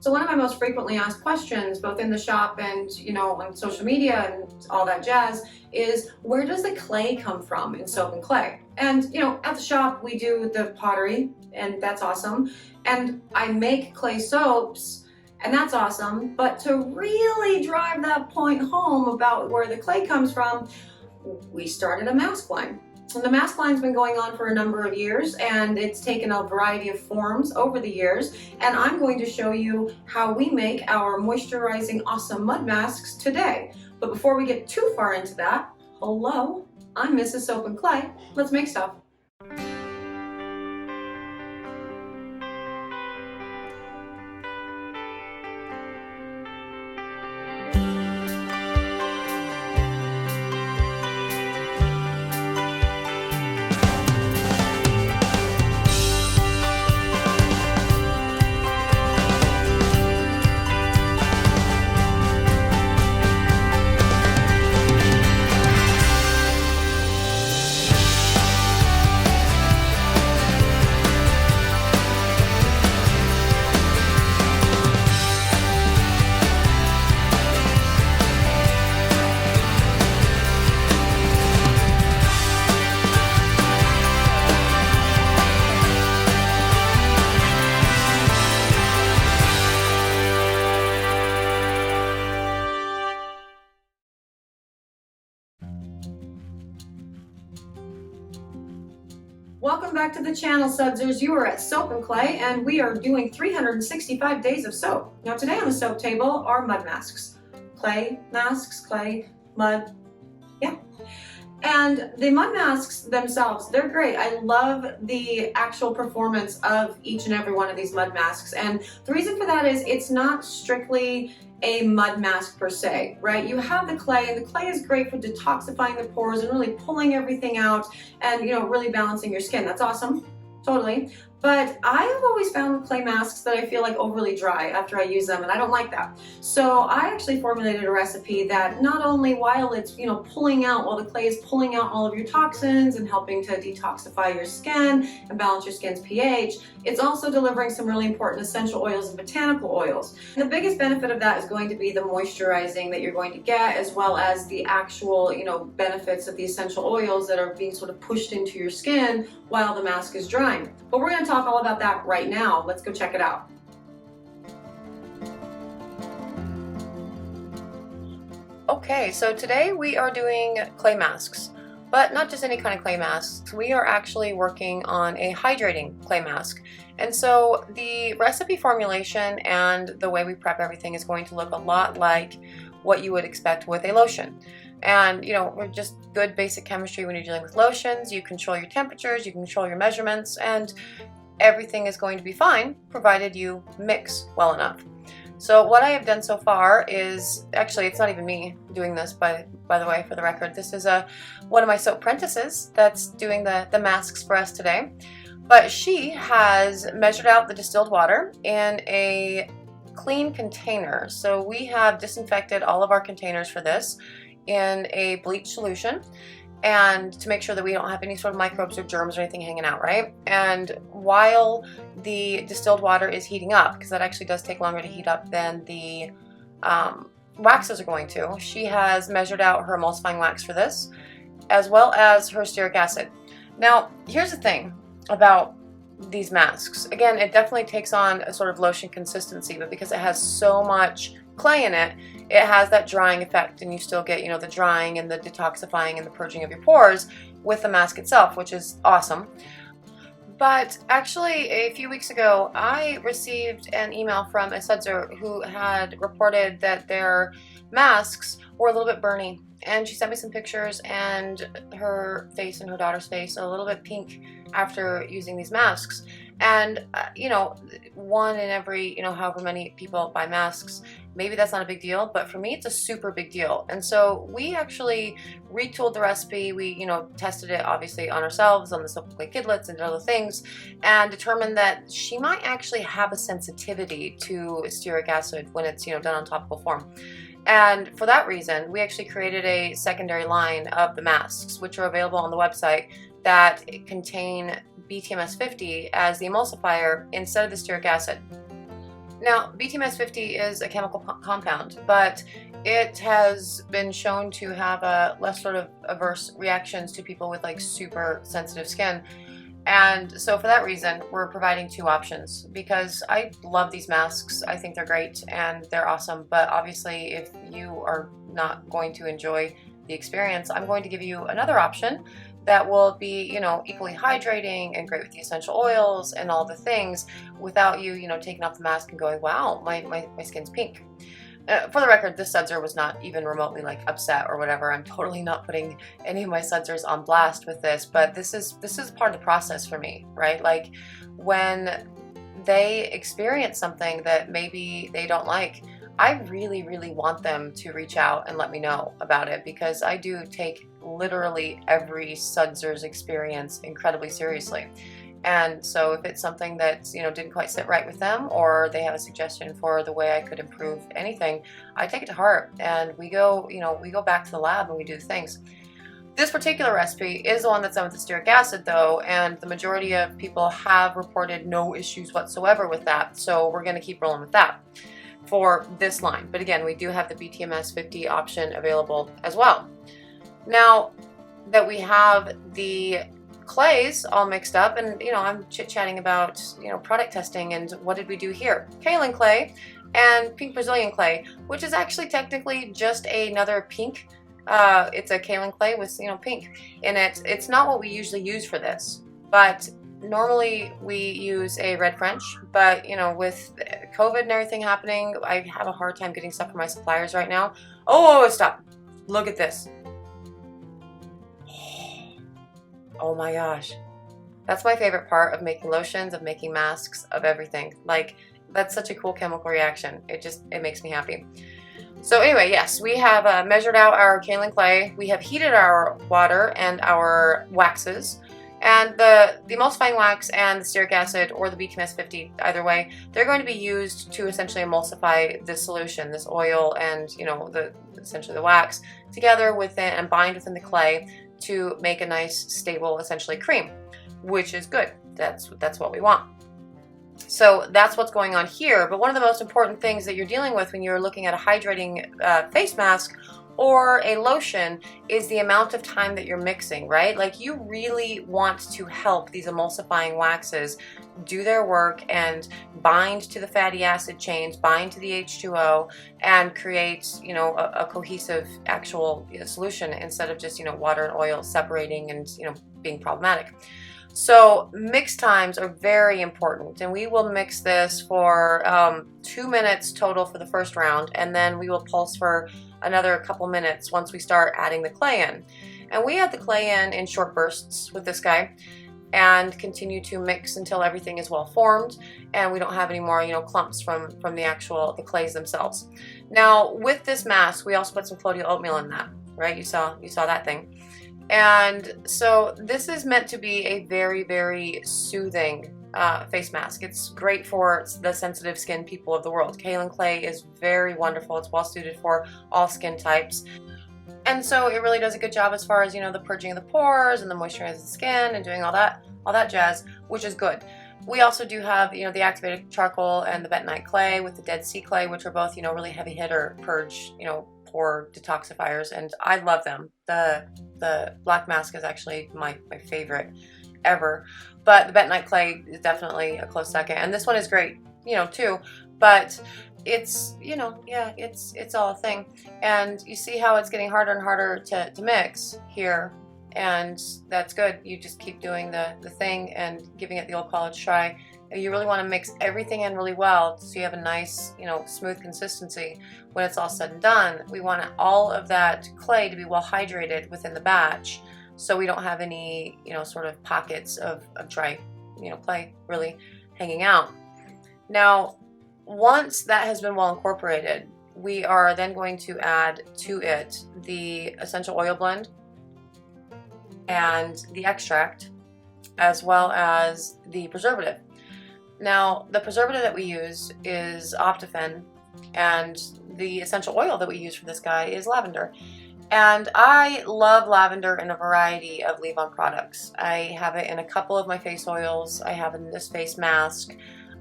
So one of my most frequently asked questions, both in the shop and on social media and all that jazz, is where does the clay come from in soap and clay? And at the shop we do the pottery, and that's awesome. And I make clay soaps, and that's awesome. But to really drive that point home about where the clay comes from, we started a mask line. And the mask line's been going on for a number of years, and it's taken a variety of forms over the years. And I'm going to show you how we make our moisturizing awesome mud masks today. But before we get too far into that, hello, I'm Mrs. Soap and Clay. Let's make stuff. Welcome back to the channel, Sudsers. You are at Soap and Clay, and we are doing 365 days of soap. Now today on the soap table are mud masks. Clay masks, clay, mud, yeah. And the mud masks themselves, they're great. I love the actual performance of each and every one of these mud masks. And the reason for that is it's not strictly a mud mask per se, right? You have the clay, and the clay is great for detoxifying the pores and really pulling everything out and really balancing your skin. That's awesome, totally. But I have always found clay masks that I feel like overly dry after I use them, and I don't like that. So I actually formulated a recipe that not only while it's pulling out, while the clay is pulling out all of your toxins and helping to detoxify your skin and balance your skin's pH, it's also delivering some really important essential oils and botanical oils. And the biggest benefit of that is going to be the moisturizing that you're going to get, as well as the actual benefits of the essential oils that are being sort of pushed into your skin while the mask is drying. But we're going to talk all about that right now. Let's go check it out. Okay, so today we are doing clay masks, but not just any kind of clay masks. We are actually working on a hydrating clay mask. And so the recipe formulation and the way we prep everything is going to look a lot like what you would expect with a lotion. And we're just good basic chemistry when you're dealing with lotions. You control your temperatures, you control your measurements, and everything is going to be fine provided you mix well enough. So what I have done so far is, actually it's not even me doing this by the way, for the record. This is one of my soap apprentices that's doing the masks for us today. But she has measured out the distilled water in a clean container. So we have disinfected all of our containers for this in a bleach solution, and to make sure that we don't have any sort of microbes or germs or anything hanging out, right? And while the distilled water is heating up, because that actually does take longer to heat up than the waxes are going to, she has measured out her emulsifying wax for this, as well as her stearic acid. Now, here's the thing about these masks. Again, it definitely takes on a sort of lotion consistency, but because it has so much clay in it, it has that drying effect, and you still get the drying and the detoxifying and the purging of your pores with the mask itself, which is awesome. But actually, a few weeks ago, I received an email from a Sudser who had reported that their masks were a little bit burny, and she sent me some pictures, and her face and her daughter's face are a little bit pink after using these masks. And one in every however many people buy masks, maybe that's not a big deal, but for me it's a super big deal. And so we actually retooled the recipe. We tested it obviously on ourselves, on the soap and clay kidlets and other things, and determined that she might actually have a sensitivity to stearic acid when it's done on topical form. And for that reason, we actually created a secondary line of the masks, which are available on the website, that contain BTMS 50 as the emulsifier instead of the stearic acid. Now, BTMS50 is a chemical compound, but it has been shown to have a less sort of adverse reactions to people with like super sensitive skin. And so for that reason, we're providing two options because I love these masks. I think they're great and they're awesome. But obviously, if you are not going to enjoy the experience, I'm going to give you another option that will be, equally hydrating and great with the essential oils and all the things without you, taking off the mask and going, wow, my skin's pink. For the record, this sudser was not even remotely like upset or whatever. I'm totally not putting any of my sudsers on blast with this, but this is part of the process for me, right? Like when they experience something that maybe they don't like, I really, really want them to reach out and let me know about it because I do take literally every sudzer's experience incredibly seriously. And so if it's something that, didn't quite sit right with them or they have a suggestion for the way I could improve anything, I take it to heart and we go back to the lab and we do the things. This particular recipe is the one that's done with the stearic acid though, and the majority of people have reported no issues whatsoever with that. So we're going to keep rolling with that for this line. But again, we do have the BTMS50 option available as well. Now that we have the clays all mixed up and I'm chit-chatting about product testing and what did we do here. Kaolin clay and pink Brazilian clay, which is actually technically just another pink. It's a kaolin clay with pink in it. It's not what we usually use for this, but normally we use a red French, but with COVID and everything happening, I have a hard time getting stuff from my suppliers right now. Oh, stop. Look at this. Oh my gosh. That's my favorite part of making lotions, of making masks, of everything. Like, that's such a cool chemical reaction. It makes me happy. So anyway, yes, we have measured out our kaolin clay. We have heated our water and our waxes. And the emulsifying wax and the stearic acid or the BTMS50, either way, they're going to be used to essentially emulsify this solution, this oil and essentially the wax together within and bind within the clay to make a nice stable essentially cream, which is good. That's what we want. So that's what's going on here. But one of the most important things that you're dealing with when you're looking at a hydrating face mask or a lotion is the amount of time that you're mixing, right? Like you really want to help these emulsifying waxes do their work and bind to the fatty acid chains, bind to the H2O, and create, a cohesive actual solution instead of just, water and oil separating and, being problematic. So mix times are very important, and we will mix this for 2 minutes total for the first round, and then we will pulse for another couple minutes once we start adding the clay in. And we add the clay in short bursts with this guy and continue to mix until everything is well formed and we don't have any more clumps from the clays themselves. Now with this mask we also put some colloidal oatmeal in that, right? You saw that thing. And so this is meant to be a very, very soothing face mask. It's great for the sensitive skin people of the world. Kaolin clay is very wonderful. It's well suited for all skin types. And so it really does a good job as far as, the purging of the pores and the moisturizing the skin and doing all that jazz, which is good. We also do have, the activated charcoal and the bentonite clay with the Dead Sea clay, which are both, really heavy hitter purge, pore detoxifiers, and I love them. The black mask is actually my favorite ever, but the bentonite clay is definitely a close second, and this one is great, too, but it's, it's all a thing. And you see how it's getting harder and harder to mix here, and that's good. You just keep doing the thing and giving it the old college try. You really want to mix everything in really well so you have a nice, smooth consistency when it's all said and done. We want all of that clay to be well hydrated within the batch so we don't have any, sort of pockets of dry, clay really hanging out. Now, once that has been well incorporated, we are then going to add to it the essential oil blend and the extract, as well as the preservative. Now, the preservative that we use is Optifen, and the essential oil that we use for this guy is lavender. And I love lavender in a variety of leave-on products. I have it in a couple of my face oils. I have it in this face mask.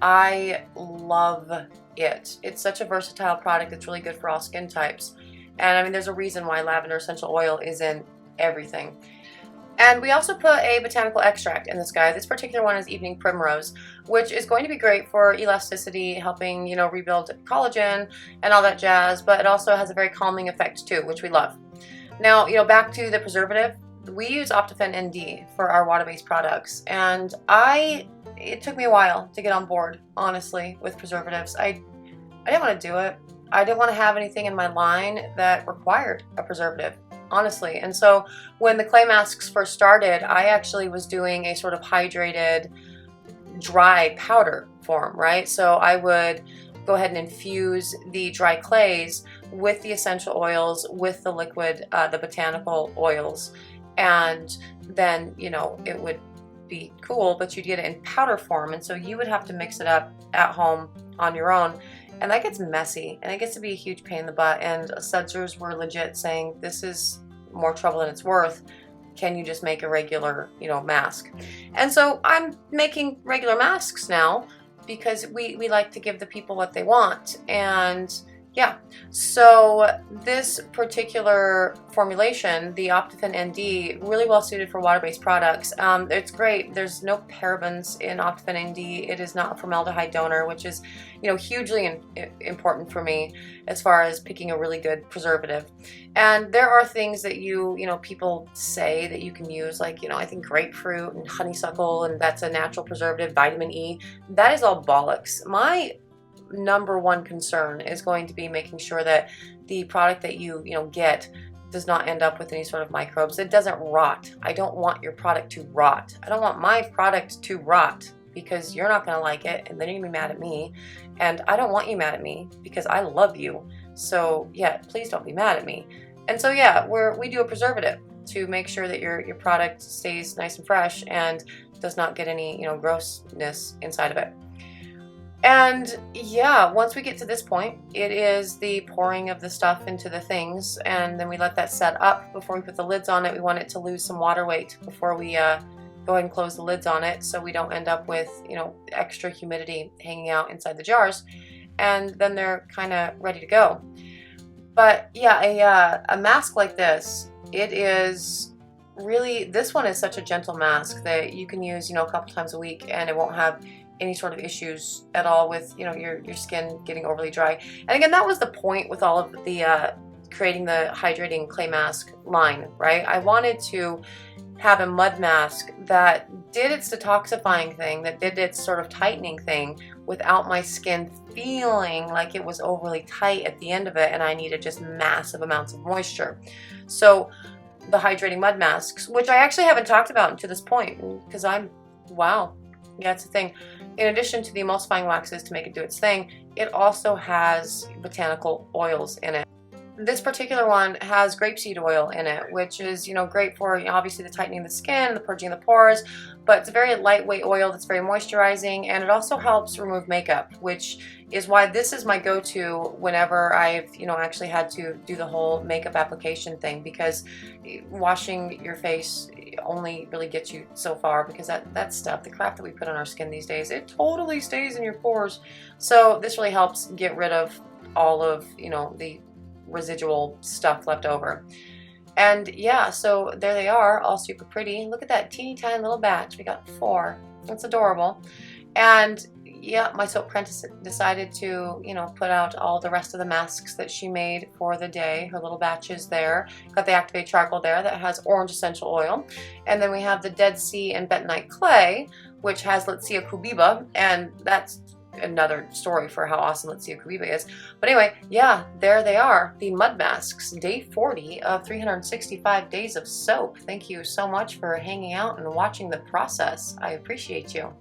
I love it. It's such a versatile product. It's really good for all skin types. And I mean, there's a reason why lavender essential oil is in everything. And we also put a botanical extract in this guy. This particular one is evening primrose, which is going to be great for elasticity, helping, you know, rebuild collagen and all that jazz, but it also has a very calming effect too, which we love. Now, you know, back to the preservative. We use Optifen ND for our water-based products, and it took me a while to get on board, honestly, with preservatives. I didn't want to do it. I didn't want to have anything in my line that required a preservative, honestly. And so when the clay masks first started, I actually was doing a sort of hydrated, dry powder form, right? So I would go ahead and infuse the dry clays with the essential oils, with the liquid, the botanical oils, and then, you know, it would be cool, but you'd get it in powder form, and so you would have to mix it up at home on your own, and that gets messy, and it gets to be a huge pain in the butt. And sudsers were legit saying, this is more trouble than it's worth. Can you just make a regular, you know, mask? And so I'm making regular masks now because we like to give the people what they want. And yeah, so this particular formulation, the Optifen ND, really well suited for water-based products. It's great. There's no parabens in Optifen ND. It is not a formaldehyde donor, which is, you know, hugely important for me as far as picking a really good preservative. And there are things that you know, people say that you can use, like, you know, I think grapefruit and honeysuckle, and that's a natural preservative, vitamin E. That is all bollocks. My number one concern is going to be making sure that the product that you get does not end up with any sort of microbes. It doesn't rot. I don't want your product to rot. I don't want my product to rot because you're not going to like it, and then you're going to be mad at me, and I don't want you mad at me because I love you. So yeah, please don't be mad at me. And so yeah, we do a preservative to make sure that your product stays nice and fresh and does not get any, you know, grossness inside of it. And yeah, once we get to this point, it is the pouring of the stuff into the things, and then we let that set up before we put the lids on it. We want it to lose some water weight before we go ahead and close the lids on it, so we don't end up with, you know, extra humidity hanging out inside the jars. And then they're kind of ready to go. But yeah, a mask like this, it is really, this one is such a gentle mask that you can use, you know, a couple times a week, and it won't have any sort of issues at all with, you know, your skin getting overly dry. And again, that was the point with all of the creating the hydrating clay mask line, right? I wanted to have a mud mask that did its detoxifying thing, that did its sort of tightening thing without my skin feeling like it was overly tight at the end of it and I needed just massive amounts of moisture. So the hydrating mud masks, which I actually haven't talked about to this point because wow, yeah, it's a thing. In addition to the emulsifying waxes to make it do its thing, it also has botanical oils in it. This particular one has grapeseed oil in it, which is, you know, great for, you know, obviously the tightening of the skin, the purging of the pores, but it's a very lightweight oil that's very moisturizing, and it also helps remove makeup, which is why this is my go-to whenever I've, you know, actually had to do the whole makeup application thing, because washing your face only really gets you so far, because that stuff, the crap that we put on our skin these days, it totally stays in your pores. So this really helps get rid of all of, you know, the residual stuff left over. And yeah, so there they are, all super pretty. Look at that teeny tiny little batch. We got 4. That's adorable. And yeah, my soap apprentice decided to, you know, put out all the rest of the masks that she made for the day. Her little batches there. Got the activated charcoal there that has orange essential oil. And then we have the Dead Sea and bentonite clay, which has Letsia cubiba, and that's another story for how awesome Letsia cubiba is. But anyway, yeah, there they are, the mud masks, day 40 of 365 days of soap. Thank you so much for hanging out and watching the process. I appreciate you.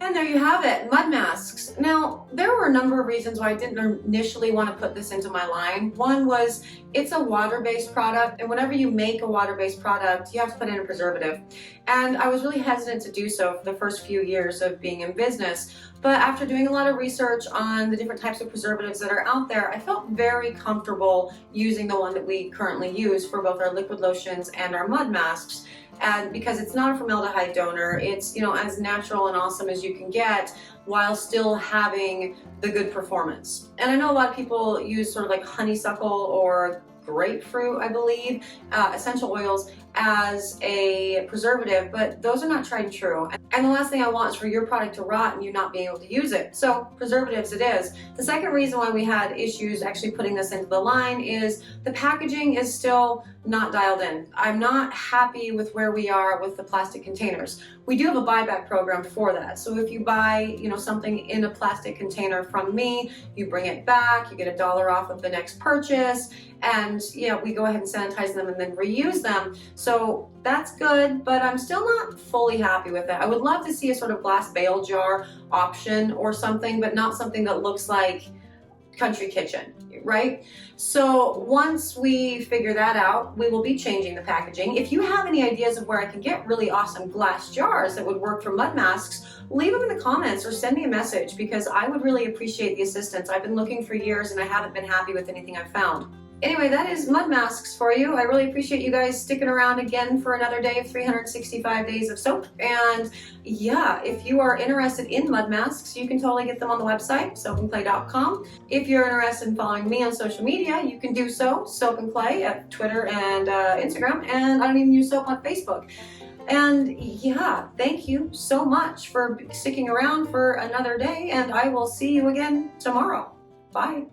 And there you have it, mud masks. Now, there were a number of reasons why I didn't initially want to put this into my line. One was it's a water-based product, and whenever you make a water-based product, you have to put in a preservative. And I was really hesitant to do so for the first few years of being in business. But after doing a lot of research on the different types of preservatives that are out there, I felt very comfortable using the one that we currently use for both our liquid lotions and our mud masks. and because it's not a formaldehyde donor, it's, you know, as natural and awesome as you can get while still having the good performance. And I know a lot of people use sort of like honeysuckle or grapefruit, I believe, essential oils as a preservative, but those are not tried and true. And the last thing I want is for your product to rot and you not being able to use it. So preservatives it is. The second reason why we had issues actually putting this into the line is the packaging is still not dialed in. I'm not happy with where we are with the plastic containers. We do have a buyback program for that. So if you buy, you know, something in a plastic container from me, you bring it back, you get $1 off of the next purchase, and you know, we go ahead and sanitize them and then reuse them. So that's good, but I'm still not fully happy with it. I would love to see a sort of glass bale jar option or something, but not something that looks like Country Kitchen, right? So once we figure that out, we will be changing the packaging. If you have any ideas of where I can get really awesome glass jars that would work for mud masks, leave them in the comments or send me a message, because I would really appreciate the assistance. I've been looking for years and I haven't been happy with anything I've found. Anyway, that is mud masks for you. I really appreciate you guys sticking around again for another day of 365 days of soap. And yeah, if you are interested in mud masks, you can totally get them on the website, soapandclay.com. If you're interested in following me on social media, you can do so, Soap and Clay at Twitter and Instagram, and I don't even use soap on Facebook. And yeah, thank you so much for sticking around for another day, and I will see you again tomorrow. Bye.